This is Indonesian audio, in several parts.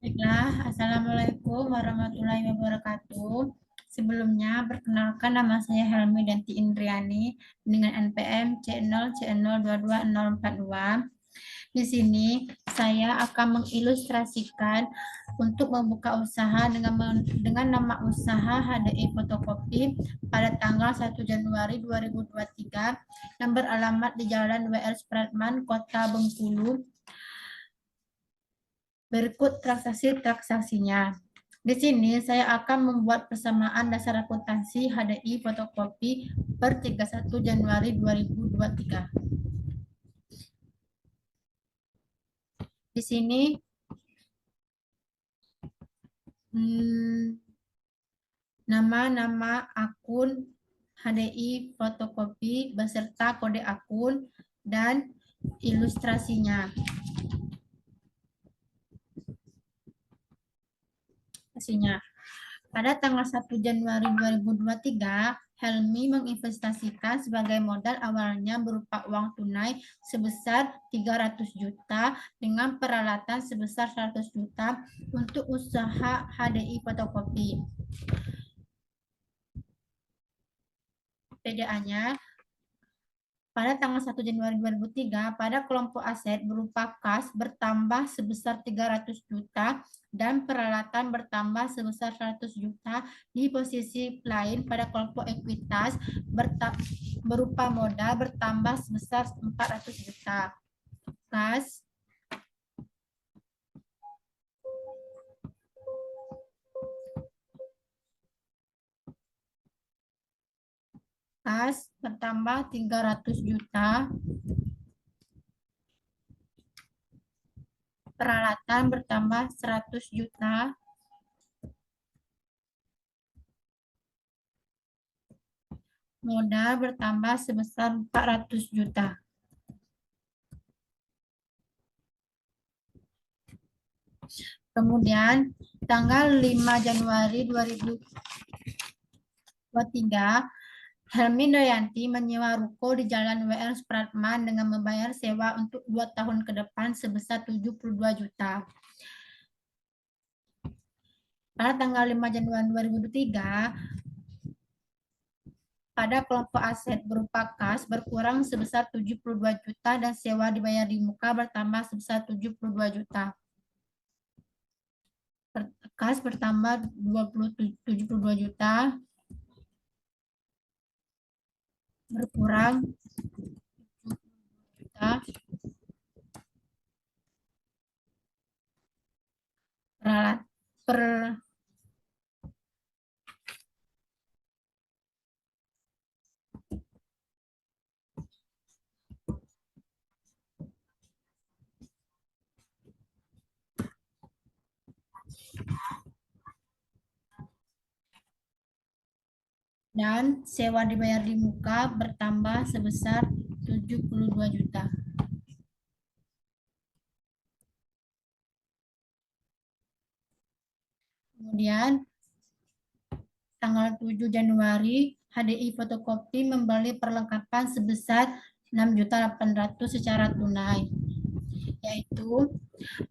Baiklah, Assalamualaikum warahmatullahi wabarakatuh. Sebelumnya, perkenalkan nama saya Helmi Danti Indriani dengan NPM C0C0220042. Di sini saya akan mengilustrasikan untuk membuka usaha dengan nama usaha HDI Fotokopi pada tanggal 1 Januari 2023 yang beralamat di Jalan WR Supratman, Kota Bengkulu. Berikut transaksi-transaksinya. Di sini saya akan membuat persamaan dasar akuntansi HDI fotokopi per 31 Januari 2023. Di sini nama-nama akun HDI fotokopi beserta kode akun dan ilustrasinya. Pada tanggal 1 Januari 2023, Helmi menginvestasikan sebagai modal awalnya berupa uang tunai sebesar 300 juta dengan peralatan sebesar 100 juta untuk usaha HDI fotokopi. PDA-nya pada tanggal 1 Januari 2003, pada kelompok aset berupa kas bertambah sebesar 300 juta dan peralatan bertambah sebesar 100 juta. Di posisi lain, pada kelompok ekuitas berupa modal bertambah sebesar 400 juta. Kas bertambah 300 juta. Peralatan bertambah 100 juta. Modal bertambah sebesar 400 juta. Kemudian tanggal 5 Januari 2023, Helmi Noyanti menyewa ruko di Jalan WR Supratman dengan membayar sewa untuk 2 tahun ke depan sebesar 72 juta. Pada tanggal 5 Januari 2023, pada kelompok aset berupa kas berkurang sebesar 72 juta dan sewa dibayar di muka bertambah sebesar 72 juta. Kas bertambah 72 juta, berkurang 70 juta. Dan sewa dibayar di muka bertambah sebesar 72 juta. Kemudian tanggal 7 Januari HDI Fotokopi membeli perlengkapan sebesar 6.800.000 secara tunai, yaitu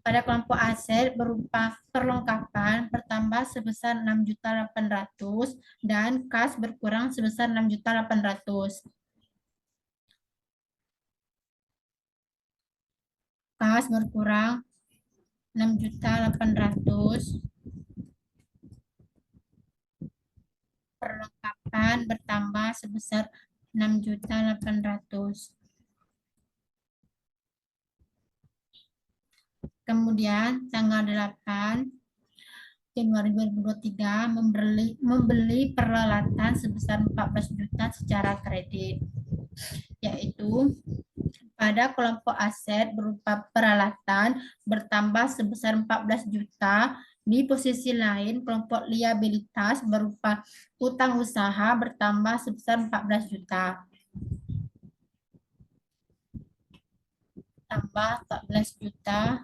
pada kelompok aset berupa perlengkapan bertambah sebesar 6.800.000 dan kas berkurang sebesar 6.800.000. Kas berkurang 6.800.000. Perlengkapan bertambah sebesar 6.800.000. Kemudian tanggal 8 Januari 2023 membeli peralatan sebesar 14 juta secara kredit, yaitu pada kelompok aset berupa peralatan bertambah sebesar 14 juta. Di posisi lain, kelompok liabilitas berupa utang usaha bertambah sebesar 14 juta. Tambah 14 juta.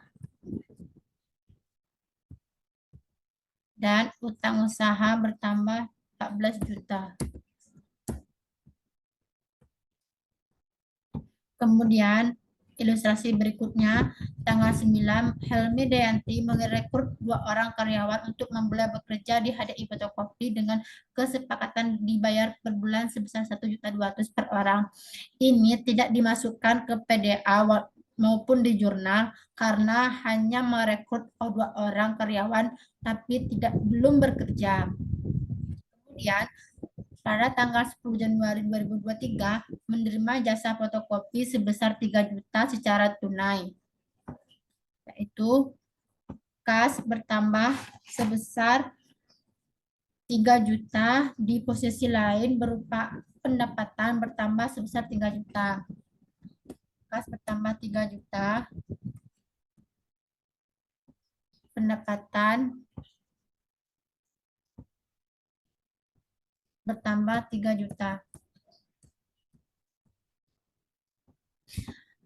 Dan utang usaha bertambah 14 juta. Kemudian Ilustrasi berikutnya, tanggal 9, Helmi Dayanti merekrut 2 orang karyawan untuk mulai bekerja di HDI Fotokopi dengan kesepakatan dibayar per bulan sebesar 1.200.000 per orang. Ini tidak dimasukkan ke PDA maupun di jurnal karena hanya merekrut 2 orang karyawan tapi belum bekerja. Kemudian pada tanggal 10 Januari 2023 menerima jasa fotokopi sebesar 3 juta secara tunai. Yaitu kas bertambah sebesar 3 juta, di posisi lain berupa pendapatan bertambah sebesar 3 juta. Kas bertambah 3 juta, pendapatan bertambah 3 juta.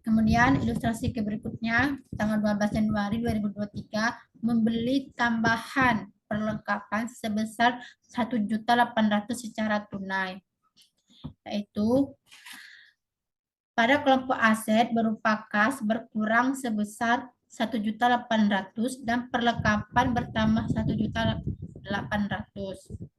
Kemudian ilustrasi berikutnya, tanggal 12 Januari 2023 membeli tambahan perlengkapan sebesar 1.800.000 secara tunai. Yaitu pada kelompok aset berupa kas berkurang sebesar 1.800.000 dan perlengkapan bertambah 1.800.000.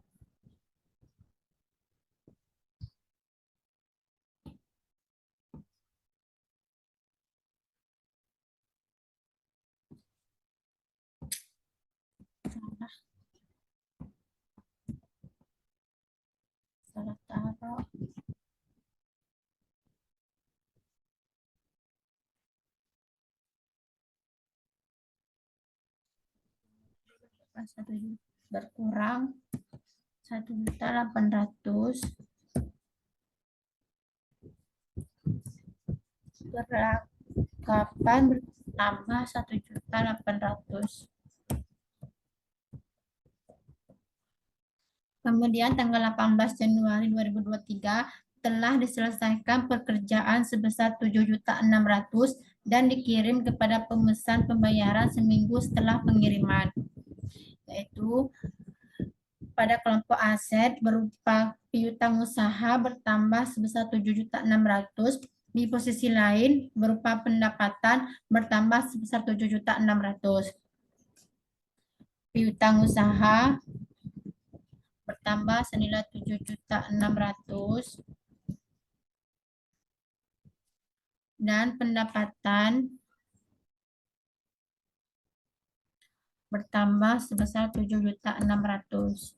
Salah taruh. Berkurang 1.800.000, perlengkapan bertambah 1.800.000. Kemudian tanggal 18 Januari 2023 telah diselesaikan pekerjaan sebesar 7.600.000 dan dikirim kepada pemesan pembayaran seminggu setelah pengiriman. Yaitu pada kelompok aset berupa piutang usaha bertambah sebesar 7.600.000, di posisi lain berupa pendapatan bertambah sebesar 7.600.000. Piutang usaha bertambah senilai 7.600.000 dan pendapatan bertambah sebesar 7.600.000.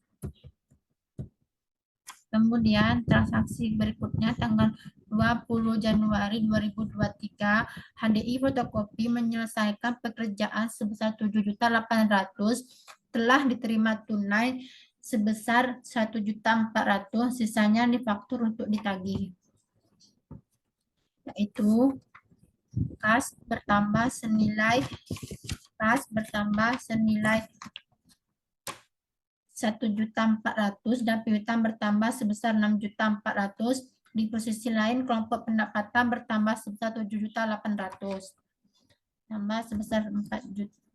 Kemudian transaksi berikutnya tanggal 20 Januari 2023 HDI Fotokopi menyelesaikan pekerjaan sebesar 7.800.000, telah diterima tunai sebesar 1.400.000, sisanya difaktur untuk ditagih. Yaitu kas bertambah senilai 1.400.000 dan piutang bertambah sebesar 6.400.000. Di posisi lain kelompok pendapatan bertambah sebesar 7.800.000. Tambah sebesar 1.400.000.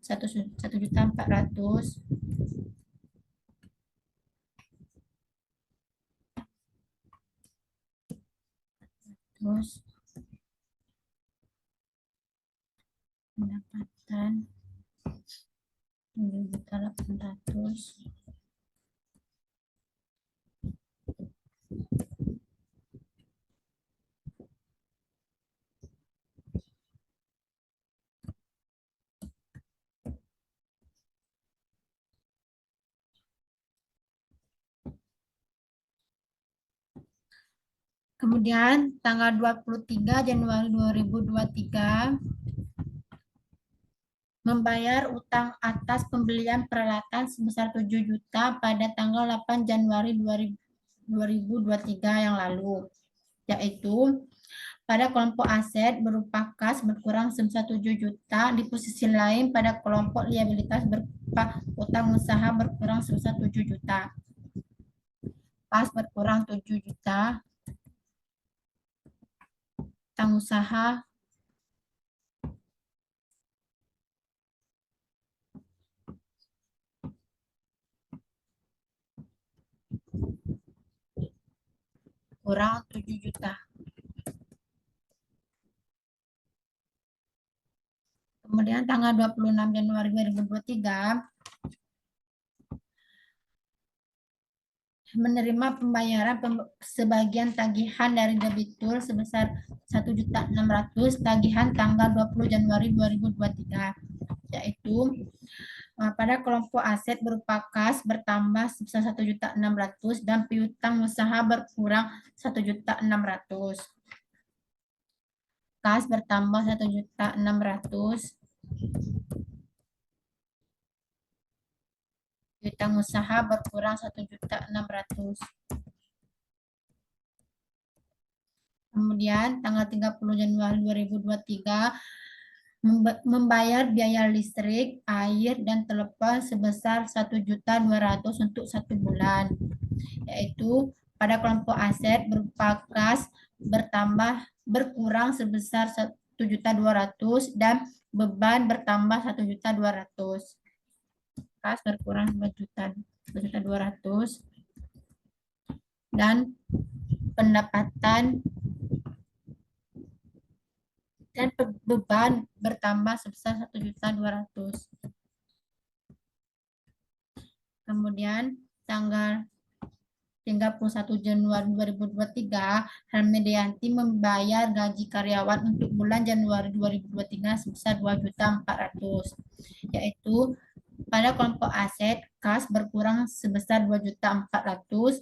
Terus pendapatan 7.800.000. Kemudian tanggal 23 Januari 2023 membayar utang atas pembelian peralatan sebesar 7 juta pada tanggal 8 Januari 2023 yang lalu. Yaitu pada kelompok aset berupa kas berkurang sebesar 7 juta, di posisi lain pada kelompok liabilitas berupa utang usaha berkurang sebesar 7 juta. Kas berkurang 7 juta, utang usaha kurang 7 juta. Kemudian tanggal 26 Januari 2023 menerima pembayaran sebagian tagihan dari debitur sebesar 1.600.000 tagihan tanggal 20 Januari 2023, yaitu pada kelompok aset berupa kas bertambah sebesar 1.600.000 dan piutang usaha berkurang 1.600.000. Kas bertambah 1.600.000, piutang usaha berkurang 1.600.000. Kemudian tanggal 30 Januari 2023 membayar biaya listrik, air, dan telepon sebesar 1.200.000 untuk 1 bulan, yaitu pada kelompok aset berupa kas berkurang sebesar 1.200.000 dan beban bertambah 1.200.000. Kas berkurang 1.200.000 dan pendapatan dan beban bertambah sebesar 1.200.000. Kemudian tanggal 31 Januari 2023, Helmidianti membayar gaji karyawan untuk bulan Januari 2023 sebesar 2.400.000, yaitu pada kelompok aset kas berkurang sebesar 2.400.000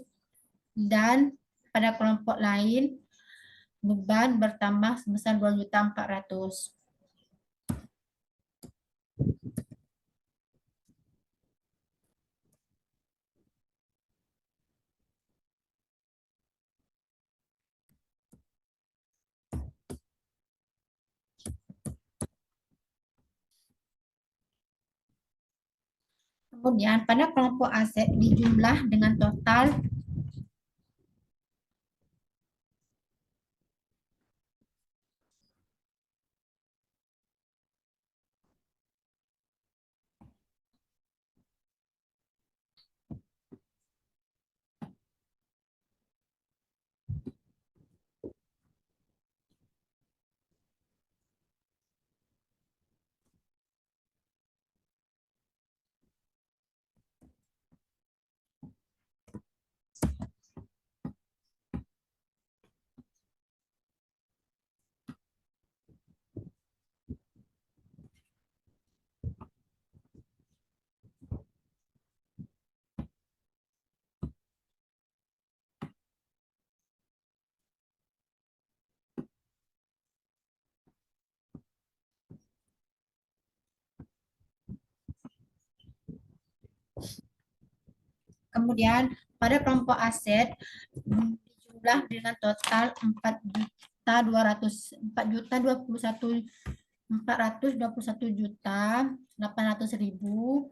dan pada kelompok lain beban bertambah sebesar 2.400.000. Kemudian pada kelompok aset dijumlah dengan total kemudian pada kelompok aset dijumlah dengan total 4.421.800.000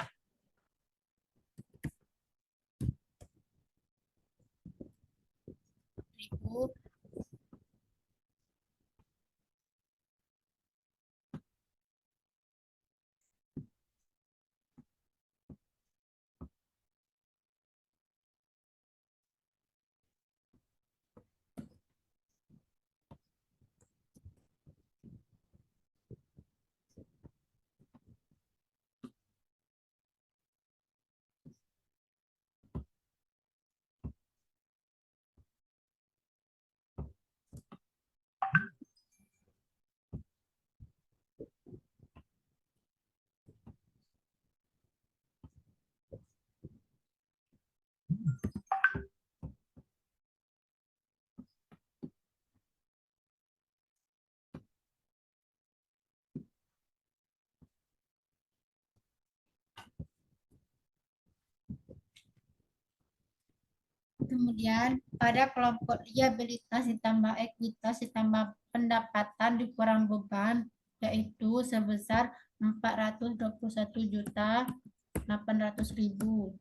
Kemudian pada kelompok liabilitas ditambah ekuitas ditambah pendapatan dikurang beban, yaitu sebesar 421.800.000.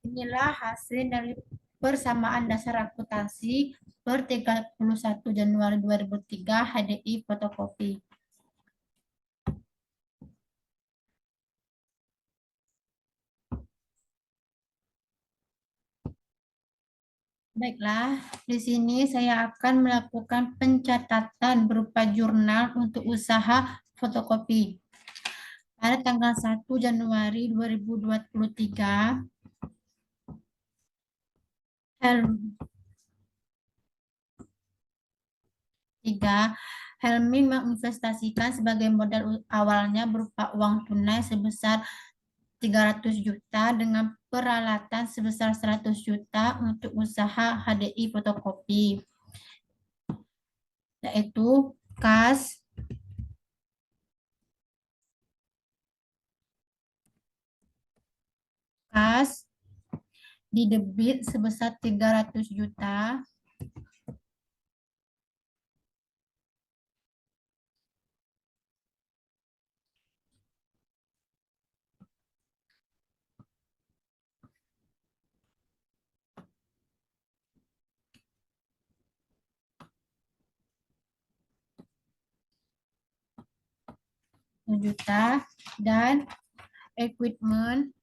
Inilah hasil dari persamaan dasar akuntansi per 31 Januari 2003 HDI fotokopi. Baiklah, di sini saya akan melakukan pencatatan berupa jurnal untuk usaha fotokopi. Pada tanggal 1 Januari 2023, Hel- 3, Helmi menginvestasikan sebagai modal awalnya berupa uang tunai sebesar 300 juta dengan peralatan sebesar 100 juta untuk usaha HDI fotokopi, yaitu kas, kas didebit sebesar 300 juta, juta, dan equipment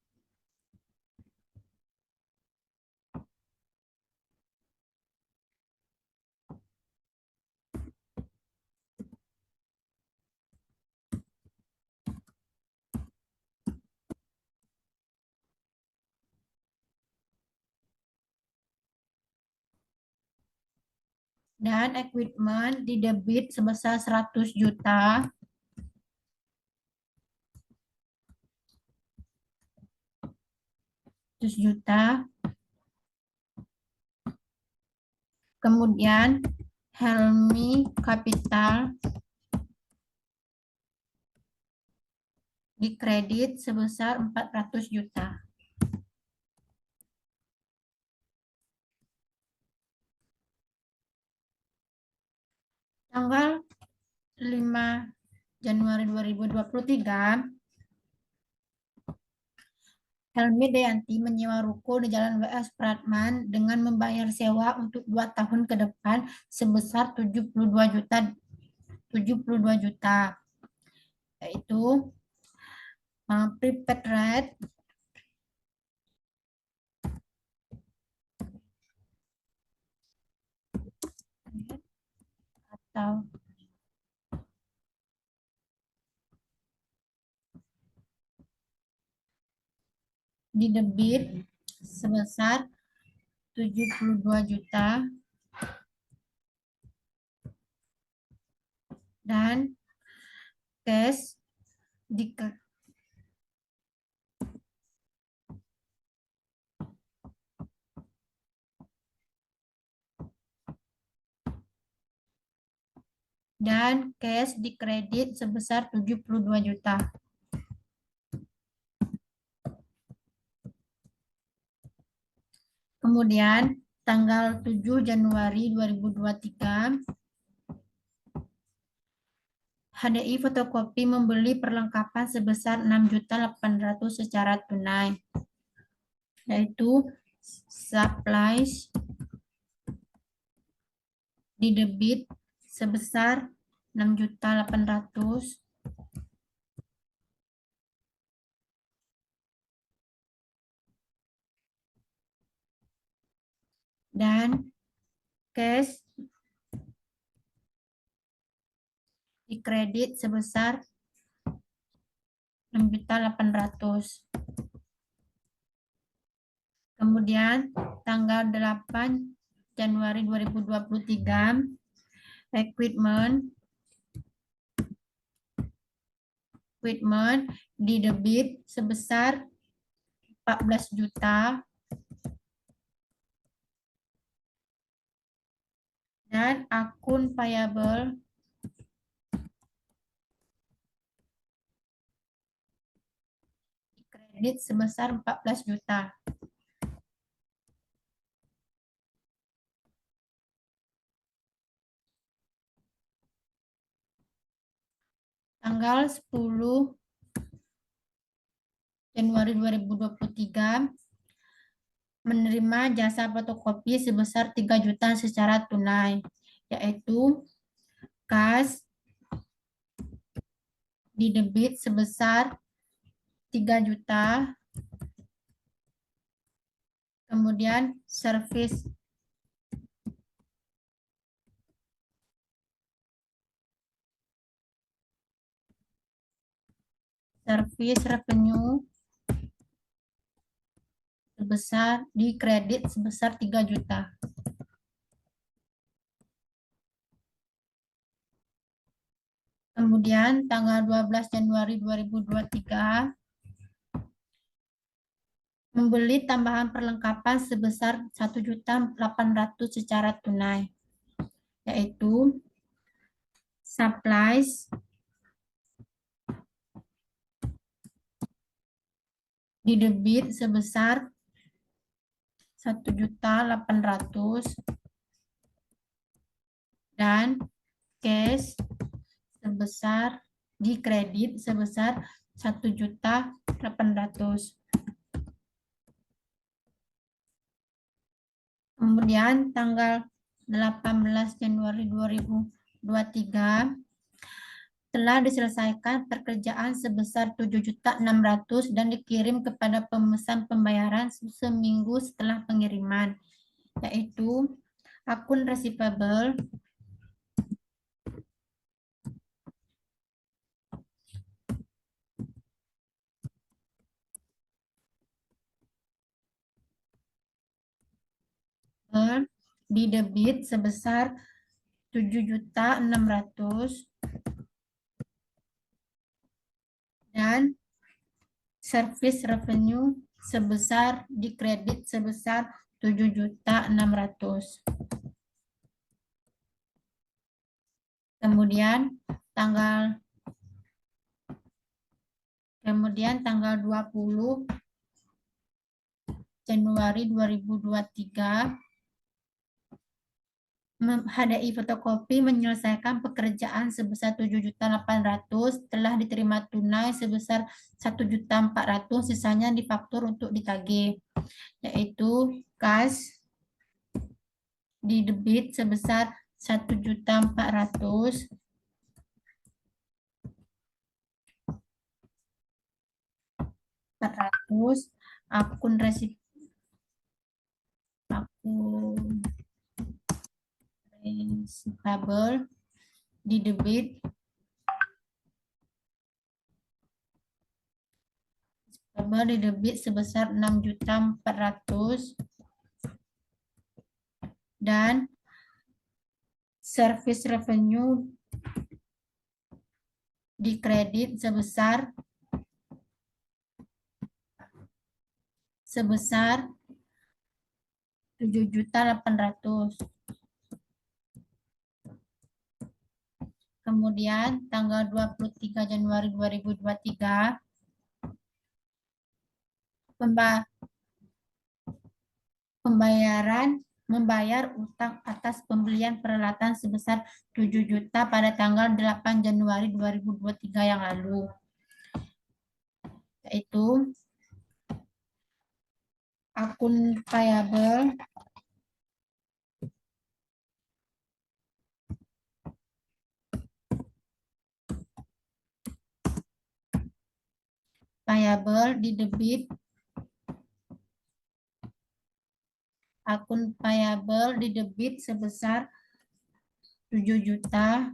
didebit sebesar 100 juta, kemudian Helmi Capital dikredit sebesar 400 juta. Tanggal 5 Januari 2023, Helmi Dayanti menyewa ruko di Jalan W.S. Pratman dengan membayar sewa untuk 2 tahun ke depan sebesar 72 juta, yaitu prepaid rate atau didebit sebesar 72 juta, dan cash di dikredit sebesar 72 juta. Kemudian tanggal 7 Januari 2023, HDI Fotokopi membeli perlengkapan sebesar 6.800.000 secara tunai, yaitu supplies didebit sebesar 6.800.000, dan cash dikredit sebesar 6.800.000. Kemudian tanggal 8 Januari 2023, equipment didebit sebesar 14 juta, dan akun payable kredit sebesar 14 juta. Tanggal 10 Januari 2023, menerima jasa fotokopi sebesar 3 juta secara tunai, yaitu kas didebit sebesar 3 juta, kemudian service service revenue sebesar di kredit sebesar 3 juta. Kemudian tanggal 12 Januari 2023 membeli tambahan perlengkapan sebesar 1.800.000 secara tunai, yaitu supplies di debit sebesar 1.800.000 dan cash sebesar di kredit sebesar 1.800.000. Kemudian tanggal 18 Januari 2023 telah diselesaikan pekerjaan sebesar 7.600.000 dan dikirim kepada pemesan pembayaran seminggu setelah pengiriman, yaitu akun receivable di debit sebesar 7.600.000 dan service revenue sebesar di kredit sebesar 7.600.000. Kemudian tanggal 20 Januari 2023 HDI Fotokopi menyelesaikan pekerjaan sebesar 7.800.000, telah diterima tunai sebesar 1.400.000, sisanya difaktur untuk ditagih, yaitu kas di debit sebesar 1.400.000 akun receivable di debit sebesar 6.400.000 dan service revenue di kredit sebesar 7.800.000. Kemudian tanggal 23 Januari 2023 membayar utang atas pembelian peralatan sebesar 7 juta pada tanggal 8 Januari 2023 yang lalu, yaitu akun payable di debit sebesar 7 juta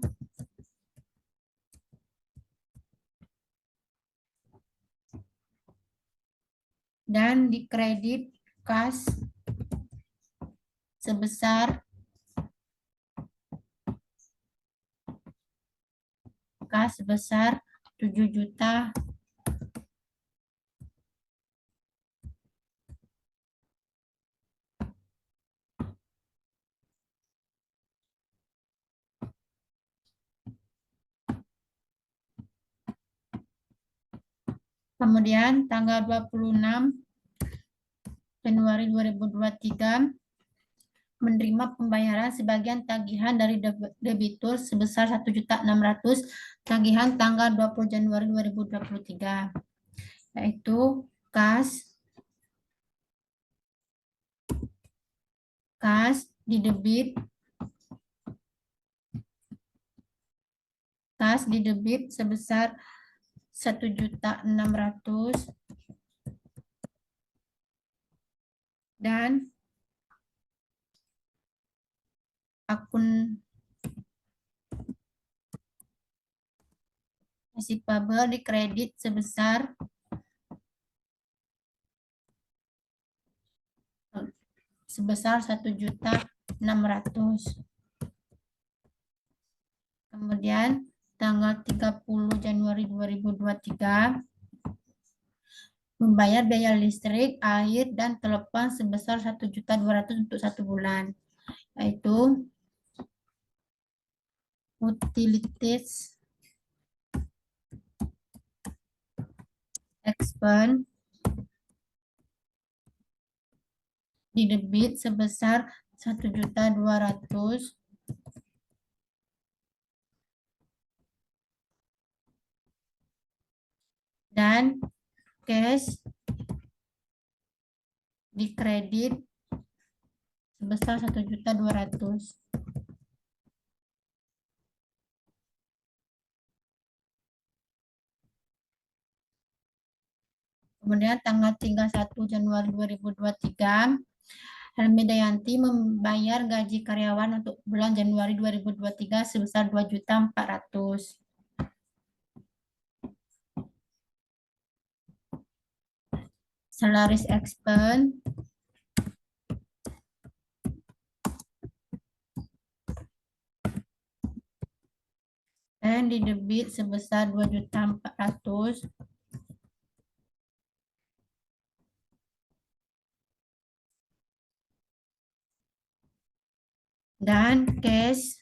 dan di kredit kas sebesar 7 juta. Kemudian tanggal 26 Januari 2023 menerima pembayaran sebagian tagihan dari debitur sebesar 1.600.000 tagihan tanggal 20 Januari 2023, yaitu kas di debit sebesar 1.600.000 dan akun receivable dikredit sebesar 1.600.000. Kemudian tanggal 30 Januari 2023 membayar biaya listrik, air, dan telepon sebesar 1.200.000 untuk 1 bulan, yaitu utilities expense didebit sebesar 1.200.000 dan cash dikredit sebesar 1.200.000. Kemudian tanggal 31 Januari 2023, Helmi Dayanti membayar gaji karyawan untuk bulan Januari 2023 sebesar 2.400.000. Salaries expense dan didebit sebesar 2.400.000 dan cash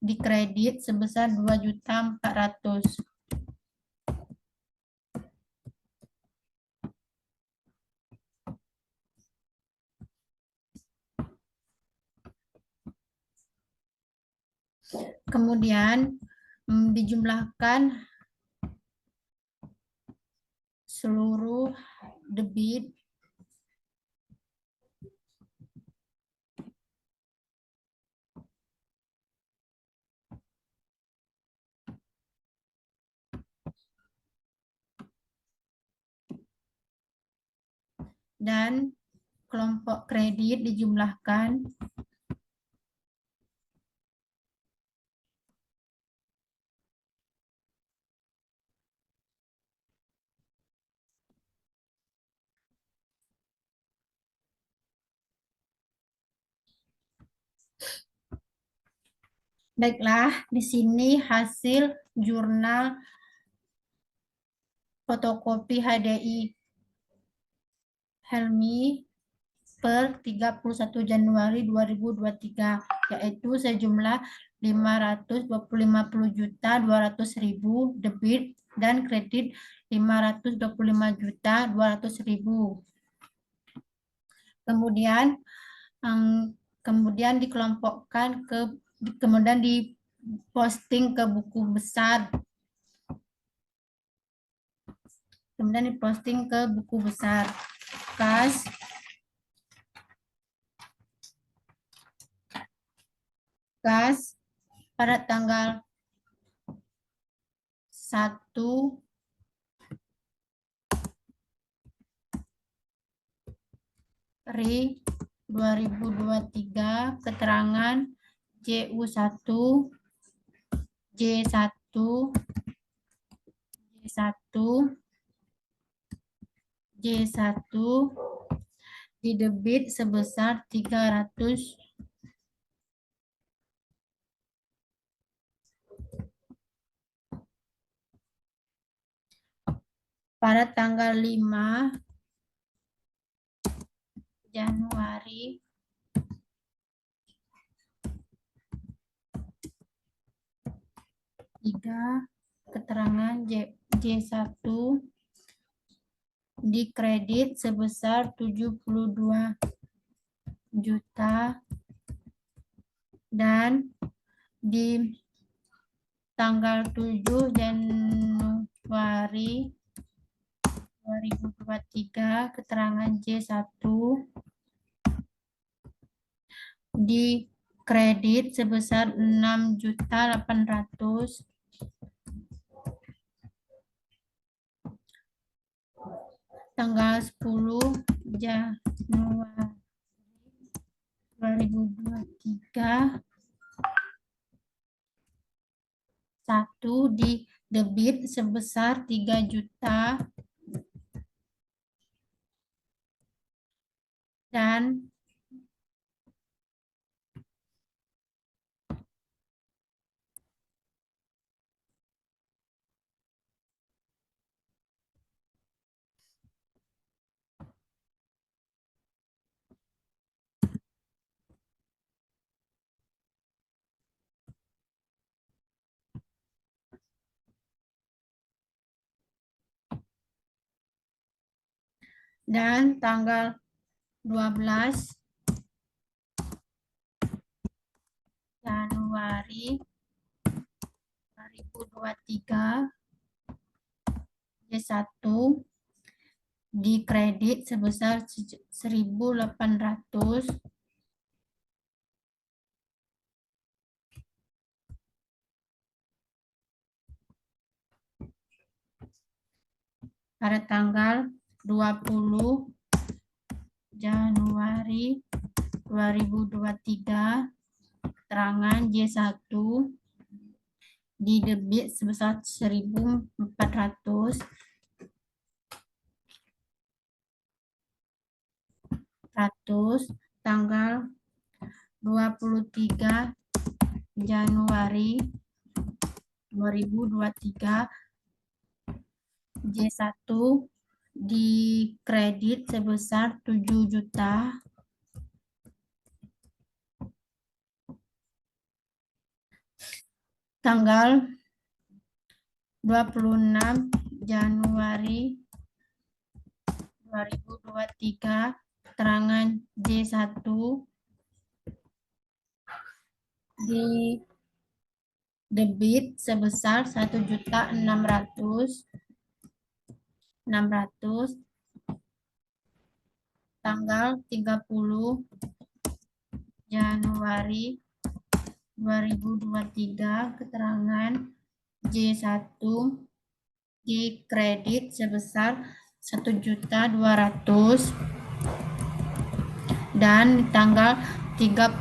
dikredit sebesar 2.400.000. Kemudian dijumlahkan seluruh debit dan kelompok kredit dijumlahkan Baiklah, di sini hasil jurnal fotokopi HDI Helmi per 31 Januari 2023, yaitu sejumlah 525.200.000 debit dan kredit 525.200.000. Kemudian dikelompokkan kemudian diposting ke buku besar. Kemudian diposting ke buku besar. Kas pada tanggal 1 Februari 2023, keterangan JU1, J1, J1 didebit sebesar 300 pada tanggal 5 Januari 3, keterangan J1 dikredit sebesar 72 juta dan di tanggal 7 Januari 2023, keterangan J1 dikredit sebesar 6.800.000 tanggal 10 Januari 2023, 1 di debit sebesar 3 juta dan tanggal 12 Januari 2023 D1 di kredit sebesar 1.800 pada tanggal 20 Januari 2023, keterangan J1 di debit sebesar 1.400 tanggal 23 Januari 2023 J1 di kredit sebesar 7 juta tanggal 26 Januari 2023 keterangan J1 di debit sebesar 1.600.000 tanggal 30 Januari 2023 keterangan J1 di kredit sebesar 1.200.000 dan tanggal 31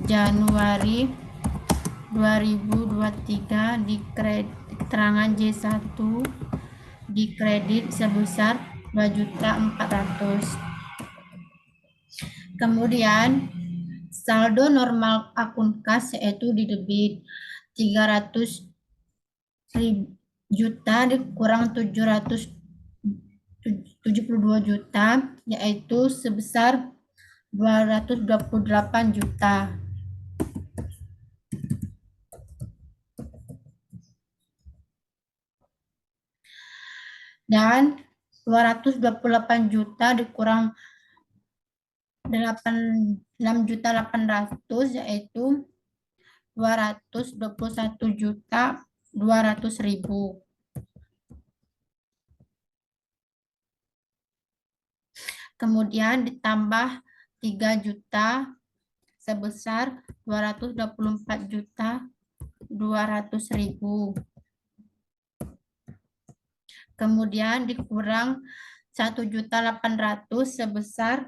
Januari 2023 di keterangan J1 di kredit sebesar 2.400.000. Kemudian saldo normal akun kas yaitu di debit 300 juta dikurang 772 juta yaitu sebesar 228 juta. Dan 228 juta dikurang 6.800.000 yaitu 221.200.000. Kemudian ditambah 3 juta sebesar 224.200.000. Kemudian dikurang 1.800.000 sebesar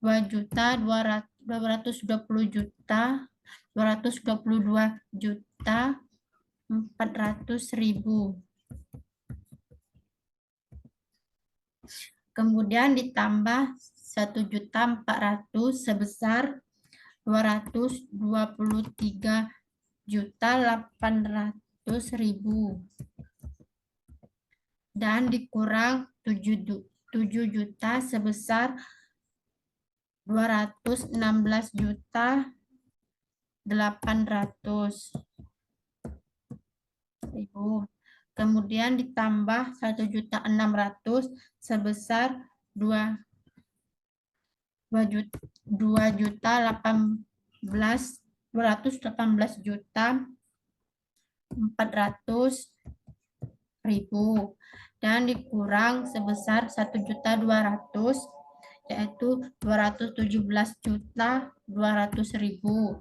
2.222.400.000. Kemudian ditambah 1.400.000 sebesar 223.800.000 dan dikurang 7 juta sebesar 216.800.000. Kemudian ditambah 1.600.000 sebesar 218.400.000 dan dikurang sebesar 1.200.000 yaitu 217.200.000.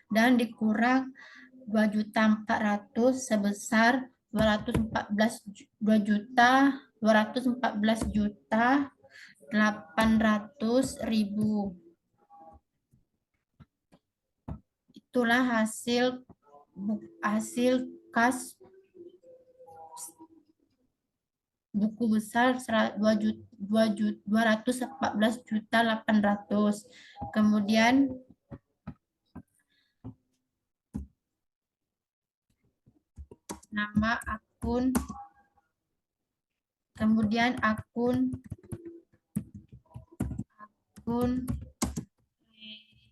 Dan dikurang 2.400.000 sebesar 214.800.000. Itulah hasil kas buku besar 214.800.000. Kemudian nama akun, kemudian akun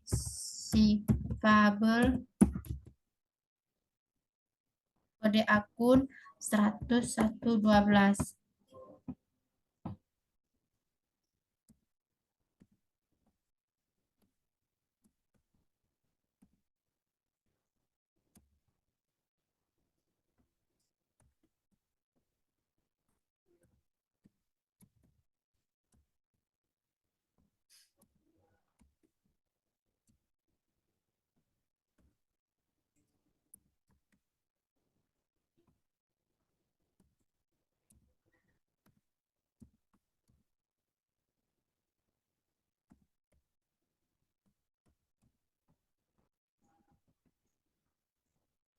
receivable, kode akun 10112.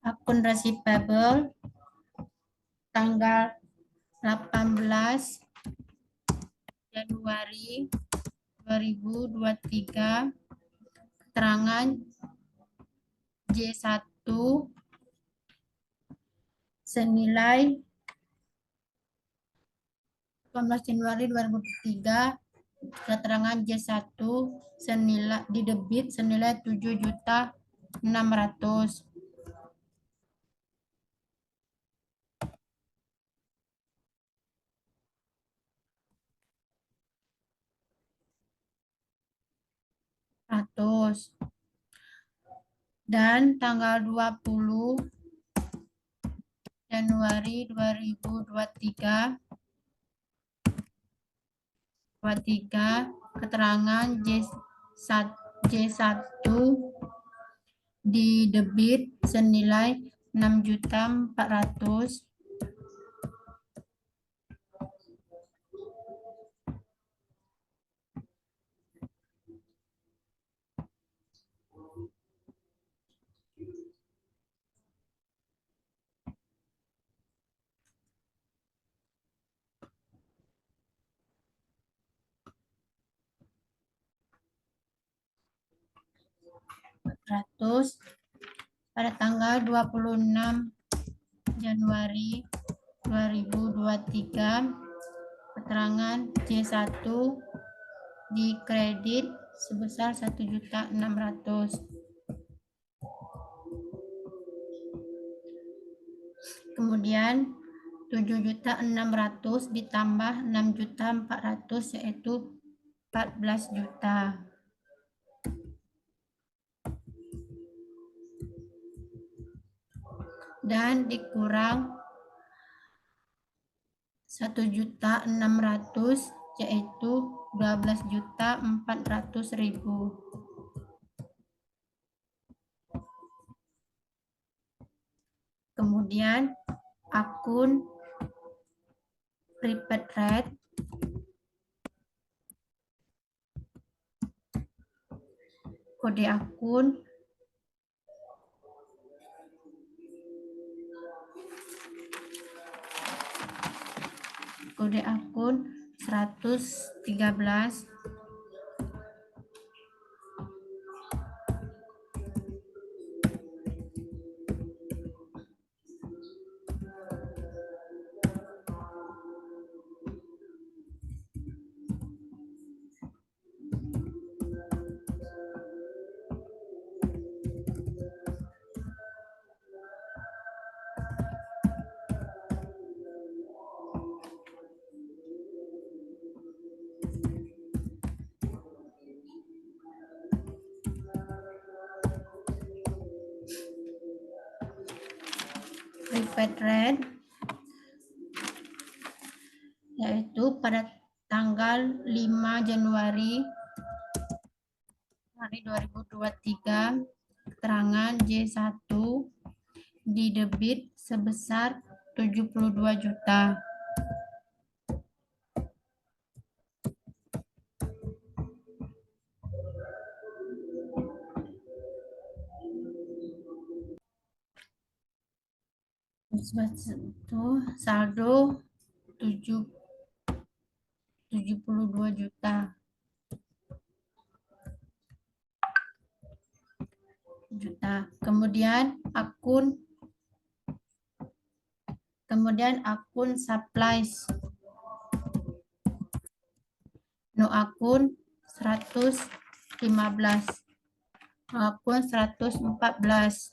Akun receivable tanggal 18 Januari 2023, keterangan J1 senilai 18 Januari 2023, keterangan J1 senilai di debit senilai 7.600.000. Dan tanggal 20 Januari 2023, keterangan J1 di debit senilai 6.400.000. Pada tanggal 26 Januari 2023, keterangan J1 di kredit sebesar 1.600.000. Kemudian 7.600.000 ditambah 6.400.000 yaitu 14 juta. Dan dikurang 1.600.000 yaitu 12.400.000. Kemudian akun prepaid rate kode akun 113. Prepaid rate yaitu pada tanggal 5 Januari 2023, keterangan J1 di debit sebesar 72 juta. Itu saldo 72 juta. Kemudian akun supplies. No akun 115. No akun 114.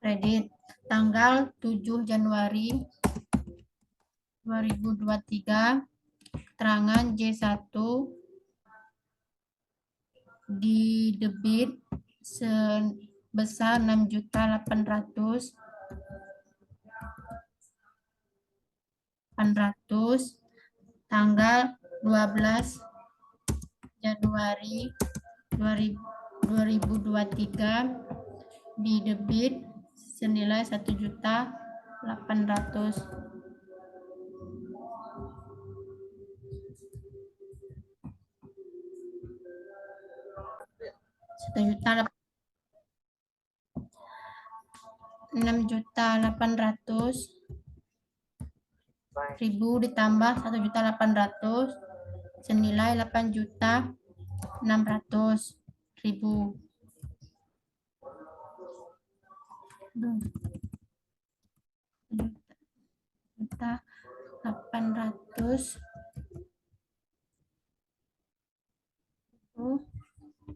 Kredit tanggal 7 Januari 2023, keterangan J1 di debit sebesar 6.800.800 tanggal 12 Januari 2023 di debit senilai 1.800.000. 6.800.000 ditambah 1.800.000 senilai 8.600.000. 800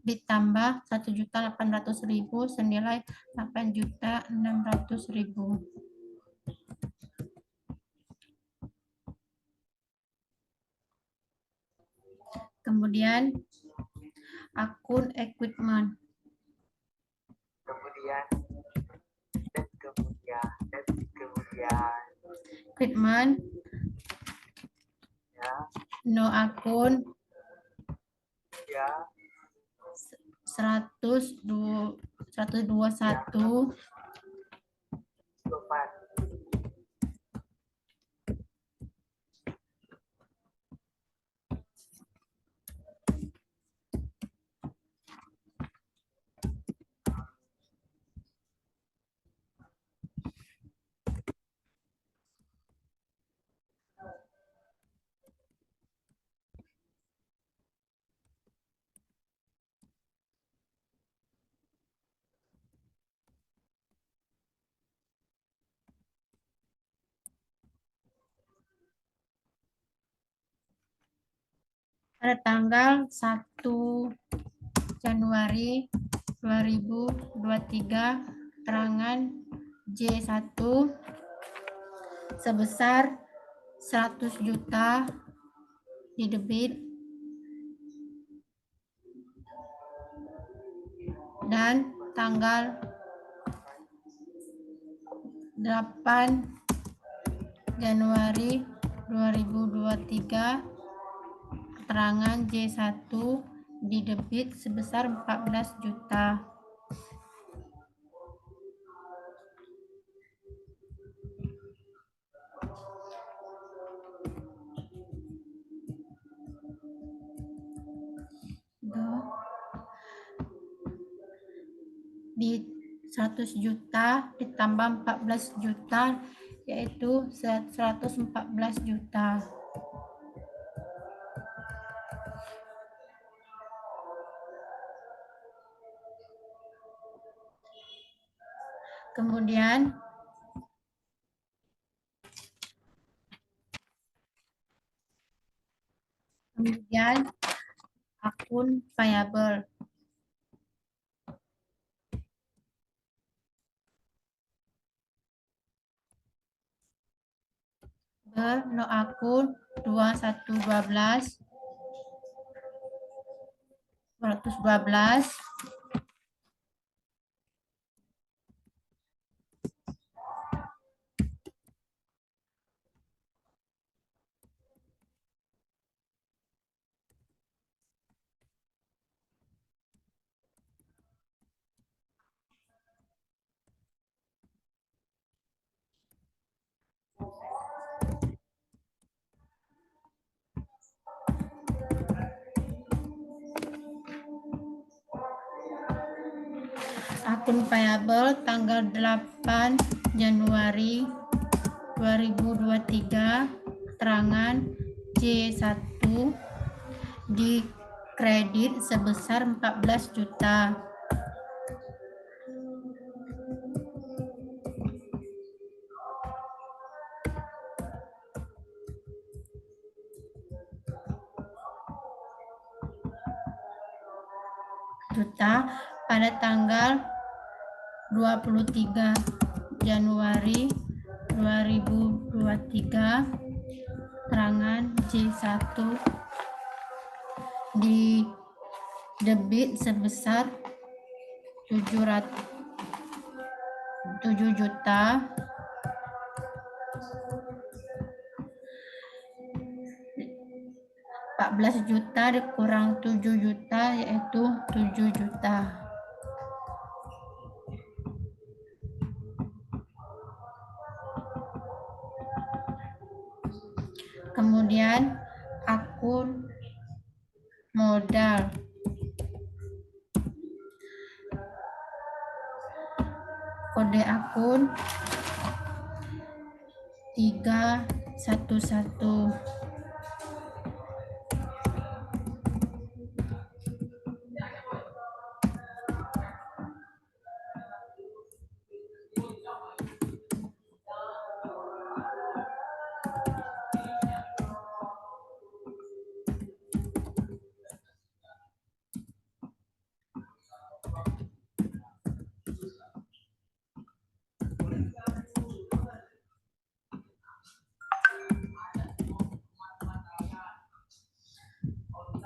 ditambah 1.800.000 senilai 8.600.000. Kemudian akun equipment. Equipment. No akun 121. Pada tanggal 1 Januari 2023, keterangan J1 sebesar 100 juta di debit dan tanggal 8 Januari 2023, keterangan J1 di debit sebesar 14 juta. Di 100 juta ditambah 14 juta yaitu 114 juta. Kemudian akun payable. no akun 2112 212 akun payable tanggal 8 Januari 2023, keterangan C1 di kredit sebesar 14 juta. Pada tanggal 23 Januari 2023, keterangan C1 di debit sebesar 7 juta 14 juta dikurang 7 juta yaitu 7 juta. Kemudian akun modal. Kode akun 311.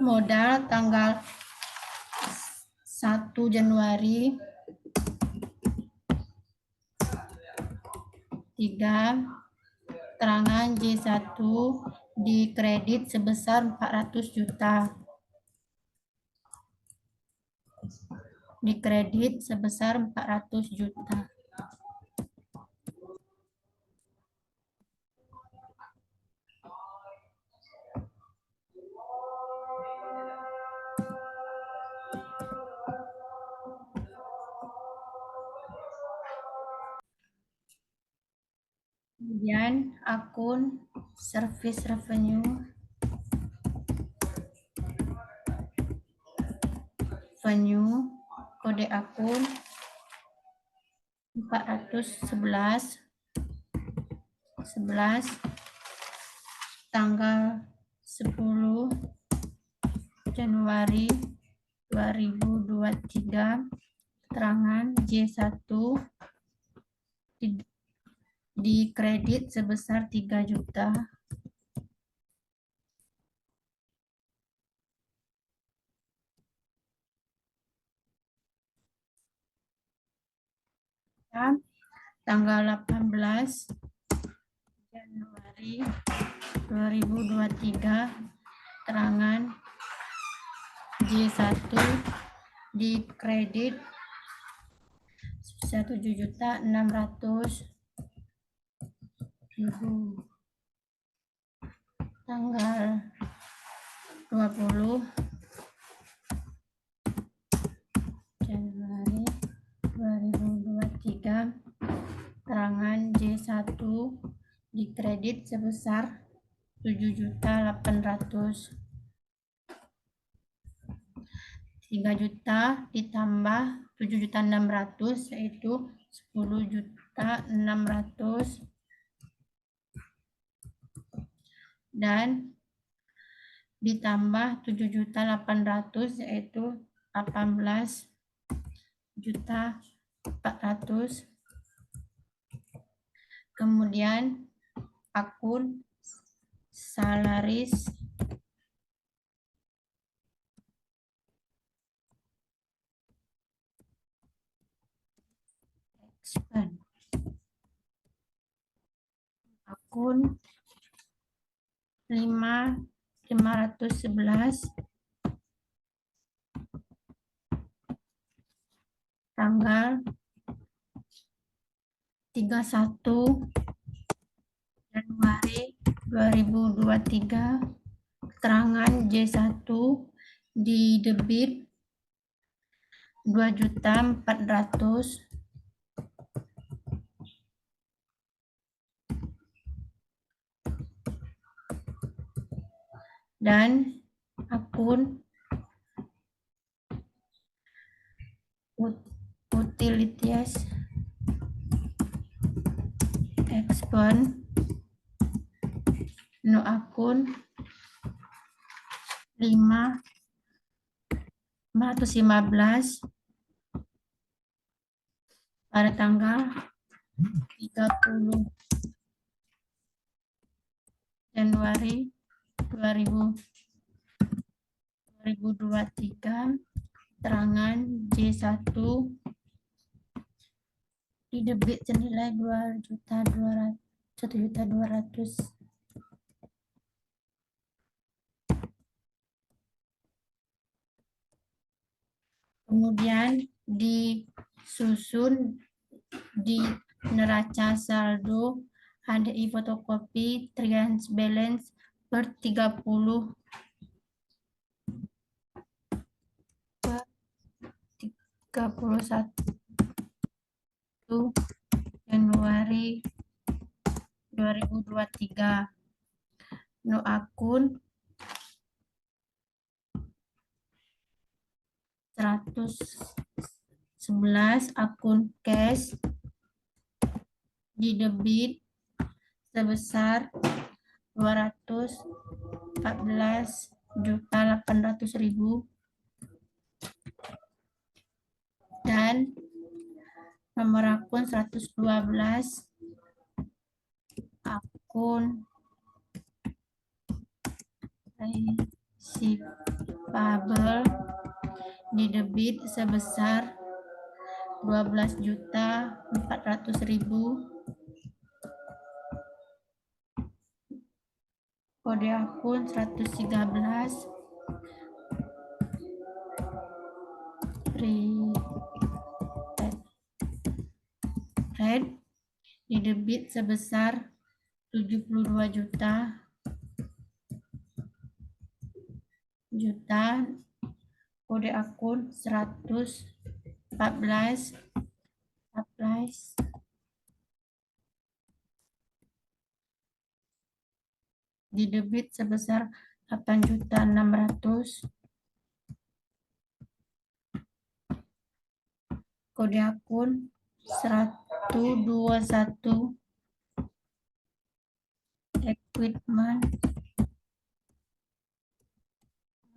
Modal tanggal 1 Januari 3, keterangan J1 di kredit sebesar 400 juta. Di kredit sebesar 400 juta. Kemudian akun service revenue kode akun 411 tanggal 10 Januari 2023, keterangan J1 di kredit sebesar 3 juta. Tanggal 18 Januari 2023, keterangan J1 di kredit 1.600.000. Tanggal 20 Januari 2023, keterangan J1 di kredit sebesar 7.800.000. 3 juta ditambah 7.600.000 yaitu 10.600.000 dan ditambah 7.800.000 yaitu 18.400.000. Kemudian akun salaries expense. Akun 511 tanggal 31 Januari 2023, keterangan J1 di debit 2.400.000 dan akun utilities expense no akun 515 pada tanggal 30 Januari 2023, keterangan J1 di debit senilai 1.200.000. Kemudian disusun di neraca saldo HDI fotokopi triage balance per 31 Januari 2023. No akun 111 akun cash di debit sebesar 214.800.000 dan nomor akun 112 akun receivable di debit sebesar 12.400.000. Kode akun 113 prepaid di debit sebesar 72 juta. Kode akun 114 supplies di debit sebesar 8.600.000. Kode akun 121 equipment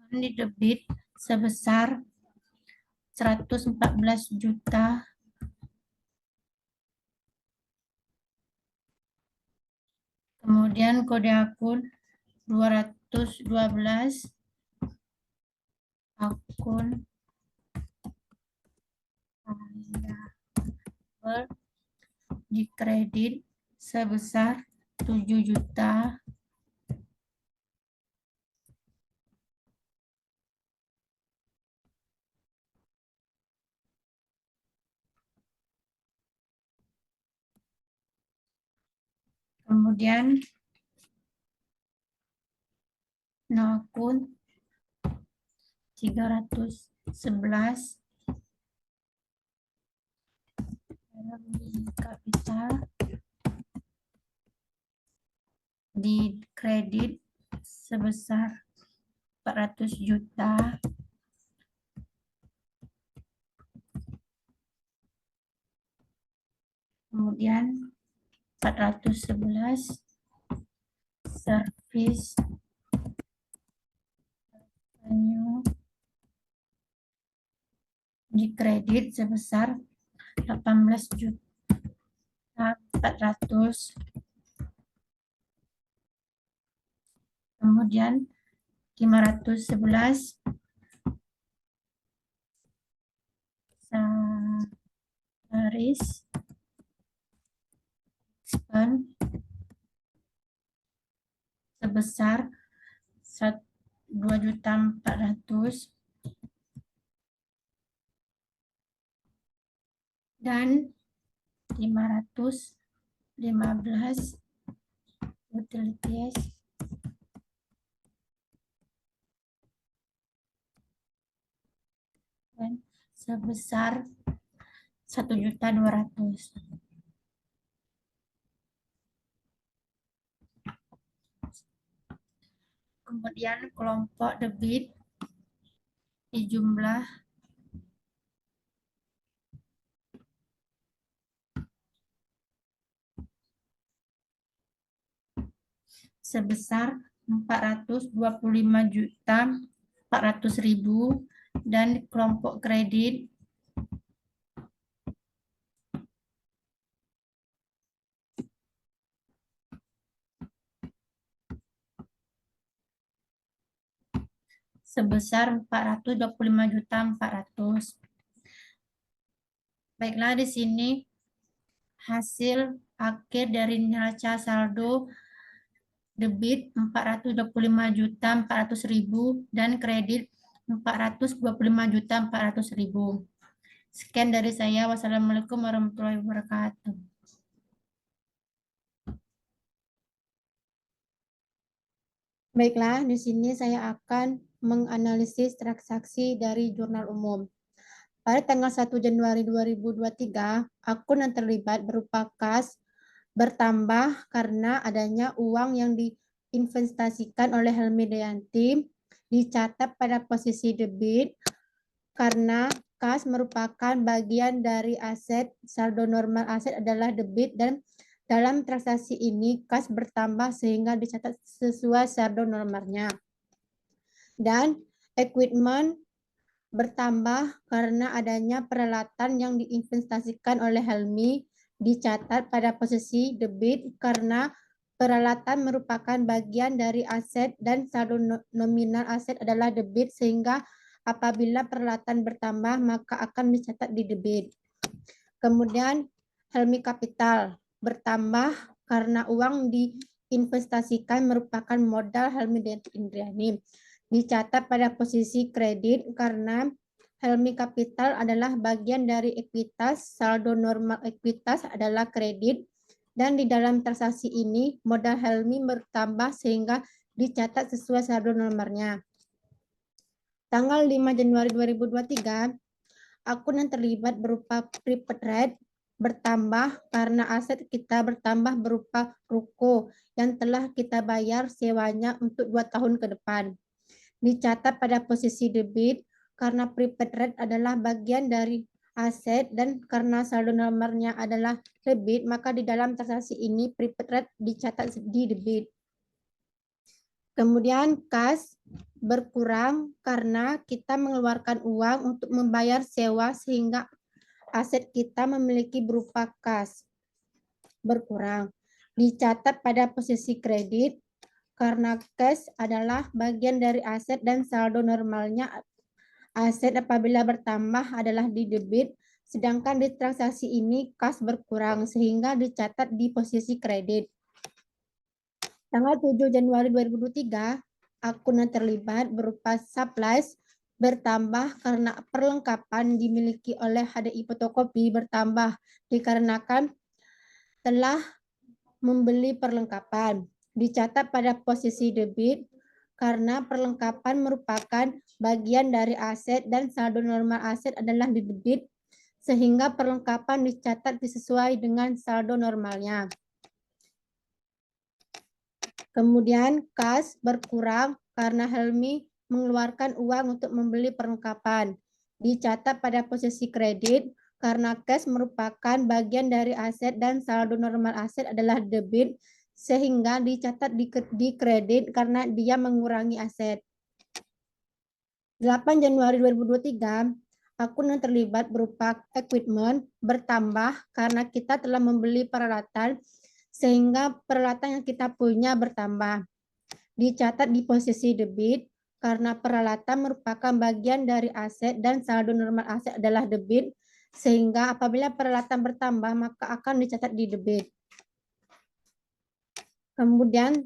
di debit sebesar 114 juta. Kemudian kode akun 212 akun di kredit sebesar 7 juta. Kemudian no akun 311 kapital di kredit sebesar 400 juta. Kemudian 411 service di kredit sebesar 18 juta 400. kemudian 511 garis diskon sebesar 2.400.000 dan 515 utilities dan sebesar 1.200.000. Kemudian kelompok debit di jumlah sebesar 425.400.000 dan kelompok kredit sebesar 425.400.000. Baiklah, di sini hasil akhir dari neraca saldo debit 425.400.000 dan kredit 425.400.000. Sekian dari saya. Wassalamualaikum warahmatullahi wabarakatuh. Baiklah, di sini saya akan menganalisis transaksi dari jurnal umum. Pada tanggal 1 Januari 2023, akun yang terlibat berupa kas bertambah karena adanya uang yang diinvestasikan oleh Helmi Dayanti, dicatat pada posisi debit karena kas merupakan bagian dari aset, saldo normal aset adalah debit, dan dalam transaksi ini kas bertambah sehingga dicatat sesuai saldo normalnya. Dan equipment bertambah karena adanya peralatan yang diinvestasikan oleh Helmi, dicatat pada posisi debit karena peralatan merupakan bagian dari aset dan saldo nominal aset adalah debit, sehingga apabila peralatan bertambah maka akan dicatat di debit. Kemudian Helmi Capital bertambah karena uang diinvestasikan merupakan modal Helmi Dayanti Indriani, dicatat pada posisi kredit karena Helmi Capital adalah bagian dari ekuitas, saldo normal ekuitas adalah kredit, dan di dalam transaksi ini modal Helmi bertambah sehingga dicatat sesuai saldo normalnya. Tanggal 5 Januari 2023, akun yang terlibat berupa prepaid rate bertambah karena aset kita bertambah berupa ruko yang telah kita bayar sewanya untuk 2 tahun ke depan. Dicatat pada posisi debit karena prepaid rate adalah bagian dari aset dan karena saldo normalnya adalah debit, maka di dalam transaksi ini prepaid rate dicatat di debit. Kemudian kas berkurang karena kita mengeluarkan uang untuk membayar sewa sehingga aset kita memiliki berupa kas berkurang. Dicatat pada posisi kredit karena kas adalah bagian dari aset dan saldo normalnya aset apabila bertambah adalah di debit, sedangkan di transaksi ini kas berkurang sehingga dicatat di posisi kredit. Tanggal 7 Januari 2023, akun yang terlibat berupa supplies bertambah karena perlengkapan dimiliki oleh HDI Fotokopi bertambah dikarenakan telah membeli perlengkapan. Dicatat pada posisi debit karena perlengkapan merupakan bagian dari aset dan saldo normal aset adalah di debit, sehingga perlengkapan dicatat sesuai dengan saldo normalnya. Kemudian kas berkurang karena Helmi mengeluarkan uang untuk membeli perlengkapan. Dicatat pada posisi kredit karena kas merupakan bagian dari aset dan saldo normal aset adalah debit, sehingga dicatat di kredit karena dia mengurangi aset. 8 Januari 2023, akun yang terlibat berupa equipment bertambah karena kita telah membeli peralatan sehingga peralatan yang kita punya bertambah. dicatat di posisi debit karena peralatan merupakan bagian dari aset dan saldo normal aset adalah debit, sehingga apabila peralatan bertambah maka akan dicatat di debit. Kemudian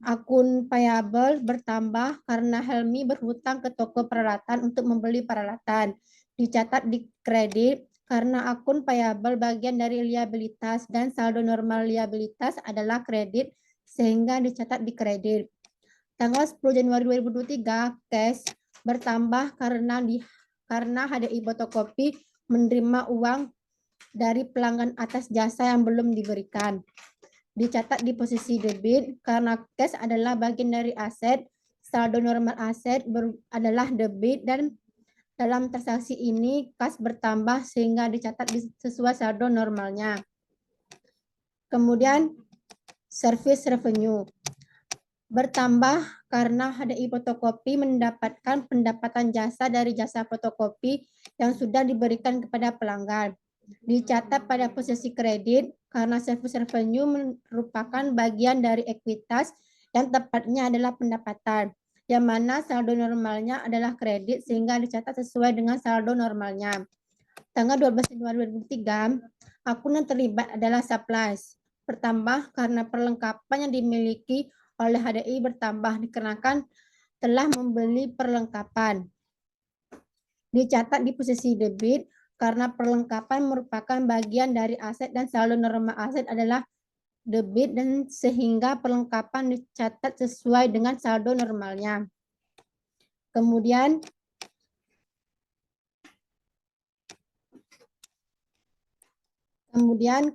akun payable bertambah karena Helmi berhutang ke toko peralatan untuk membeli peralatan. Dicatat di kredit karena akun payable bagian dari liabilitas dan saldo normal liabilitas adalah kredit sehingga dicatat di kredit. Tanggal 10 Januari 2023 cash bertambah karena HDI Fotokopi menerima uang dari pelanggan atas jasa yang belum diberikan. Dicatat di posisi debit karena cash adalah bagian dari aset, saldo normal aset adalah debit dan dalam transaksi ini kas bertambah sehingga dicatat sesuai saldo normalnya. Kemudian service revenue bertambah karena HDI Fotokopi mendapatkan pendapatan jasa dari jasa fotokopi yang sudah diberikan kepada pelanggan. Dicatat pada posisi kredit karena service revenue merupakan bagian dari ekuitas yang tepatnya adalah pendapatan, yang mana saldo normalnya adalah kredit sehingga dicatat sesuai dengan saldo normalnya. Tanggal 12 Januari 2003, akun yang terlibat adalah supplies. Bertambah karena perlengkapan yang dimiliki oleh HDI bertambah dikarenakan telah membeli perlengkapan. Dicatat di posisi debit karena perlengkapan merupakan bagian dari aset dan saldo normal aset adalah debit dan sehingga perlengkapan dicatat sesuai dengan saldo normalnya. Kemudian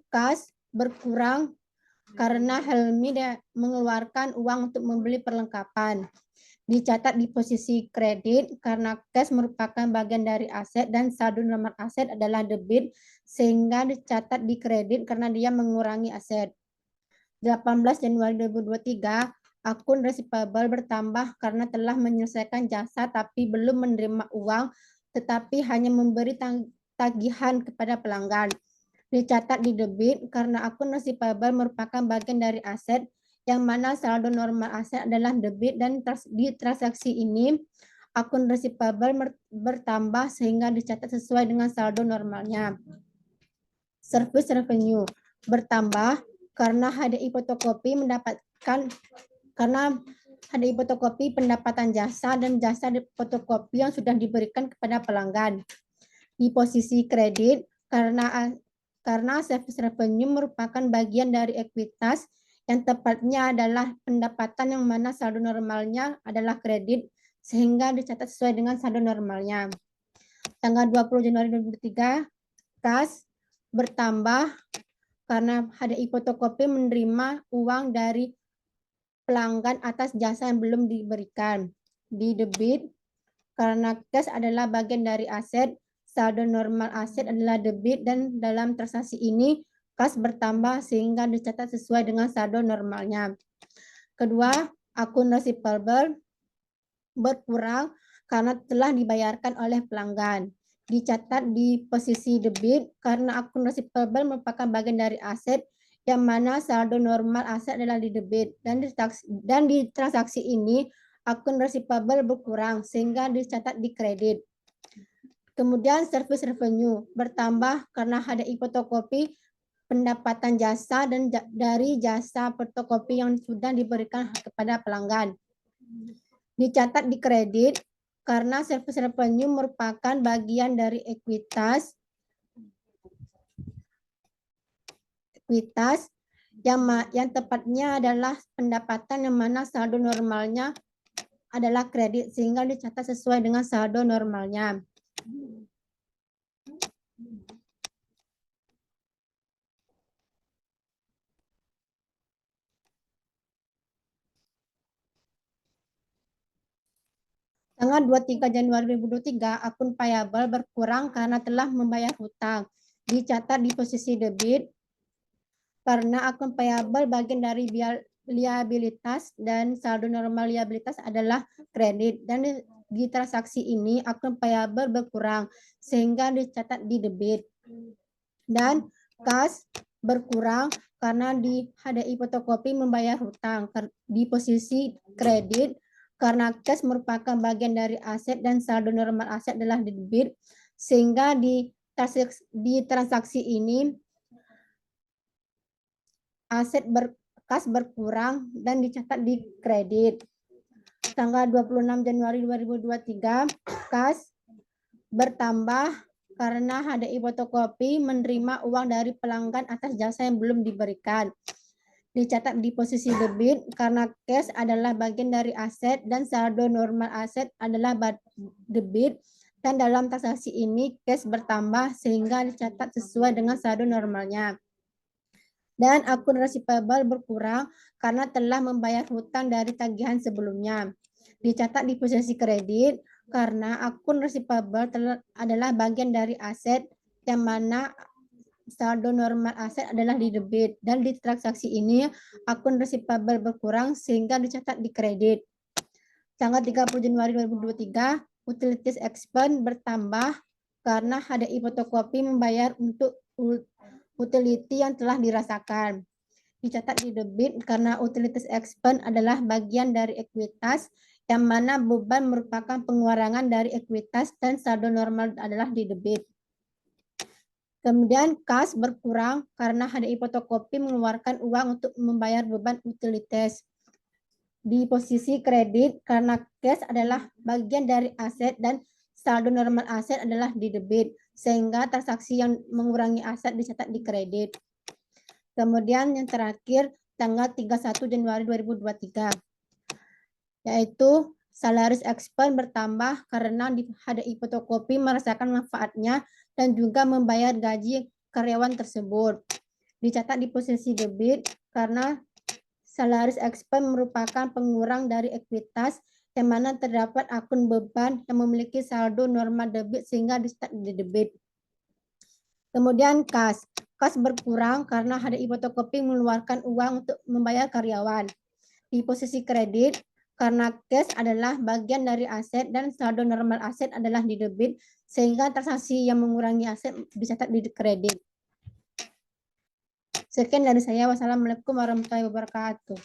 kas berkurang karena Helmi mengeluarkan uang untuk membeli perlengkapan. Dicatat di posisi kredit karena cash merupakan bagian dari aset dan saldo normal aset adalah debit sehingga dicatat di kredit karena dia mengurangi aset. 18 Januari 2023, akun receivable bertambah karena telah menyelesaikan jasa tapi belum menerima uang tetapi hanya memberi tagihan kepada pelanggan. Dicatat di debit karena akun receivable merupakan bagian dari aset yang mana saldo normal aset adalah debit dan di transaksi ini akun receivable bertambah sehingga dicatat sesuai dengan saldo normalnya. Service revenue bertambah karena HDI Fotokopi pendapatan jasa dan jasa fotokopi yang sudah diberikan kepada pelanggan. Di posisi kredit karena service revenue merupakan bagian dari ekuitas yang tepatnya adalah pendapatan yang mana saldo normalnya adalah kredit sehingga dicatat sesuai dengan saldo normalnya. Tanggal 20 Januari 2023, kas bertambah karena HDI Fotokopi menerima uang dari pelanggan atas jasa yang belum diberikan. Di debit karena cash adalah bagian dari aset, saldo normal aset adalah debit dan dalam transaksi ini kas bertambah sehingga dicatat sesuai dengan saldo normalnya. Kedua, akun receivable berkurang karena telah dibayarkan oleh pelanggan. Dicatat di posisi debit karena akun receivable merupakan bagian dari aset yang mana saldo normal aset adalah di debit dan di transaksi ini akun receivable berkurang sehingga dicatat di kredit. Kemudian service revenue bertambah karena HDI Fotokopi pendapatan jasa dan dari jasa fotokopi yang sudah diberikan kepada pelanggan. Dicatat di kredit karena service revenue merupakan bagian dari ekuitas yang tepatnya adalah pendapatan yang mana saldo normalnya adalah kredit sehingga dicatat sesuai dengan saldo normalnya. Tanggal 23 Januari 2023, akun payable berkurang karena telah membayar hutang. Dicatat di posisi debit karena akun payable bagian dari liabilitas dan saldo normal liabilitas adalah kredit dan di transaksi ini akun payable berkurang sehingga dicatat di debit. Dan kas berkurang karena di HDI fotokopi membayar hutang. Di posisi kredit karena cash merupakan bagian dari aset dan saldo normal aset adalah debit, sehingga di transaksi ini aset kas berkurang dan dicatat di kredit. Tanggal 26 Januari 2023, kas bertambah karena HDI fotokopi menerima uang dari pelanggan atas jasa yang belum diberikan. Dicatat di posisi debit karena cash adalah bagian dari aset dan saldo normal aset adalah debit, dan dalam transaksi ini cash bertambah sehingga dicatat sesuai dengan saldo normalnya. Dan akun receivable berkurang karena telah membayar hutang dari tagihan sebelumnya. Dicatat di posisi kredit karena akun receivable adalah bagian dari aset yang mana saldo normal aset adalah di debit, dan di transaksi ini akun receivable berkurang sehingga dicatat di kredit. Tanggal 30 Januari 2023, utilities expense bertambah karena HDI fotokopi membayar untuk utility yang telah dirasakan. Dicatat di debit karena utilities expense adalah bagian dari ekuitas yang mana beban merupakan pengurangan dari ekuitas dan saldo normal adalah di debit. Kemudian kas berkurang karena HDI fotokopi mengeluarkan uang untuk membayar beban utilitas. Di posisi kredit karena cash adalah bagian dari aset dan saldo normal aset adalah di debit, sehingga transaksi yang mengurangi aset dicatat di kredit. Kemudian yang terakhir tanggal 31 Januari 2023, yaitu salaris expense bertambah karena di HDI fotokopi merasakan manfaatnya dan juga membayar gaji karyawan tersebut. Dicatat di posisi debit karena salaris expense merupakan pengurang dari ekuitas yang mana terdapat akun beban yang memiliki saldo normal debit sehingga dicatat di debit. Kemudian kas berkurang karena HDI fotokopi mengeluarkan uang untuk membayar karyawan. Di posisi kredit karena cash adalah bagian dari aset dan saldo normal aset adalah di debit, sehingga transaksi yang mengurangi aset dicatat di kredit. Sekian dari saya. Wassalamualaikum warahmatullahi wabarakatuh.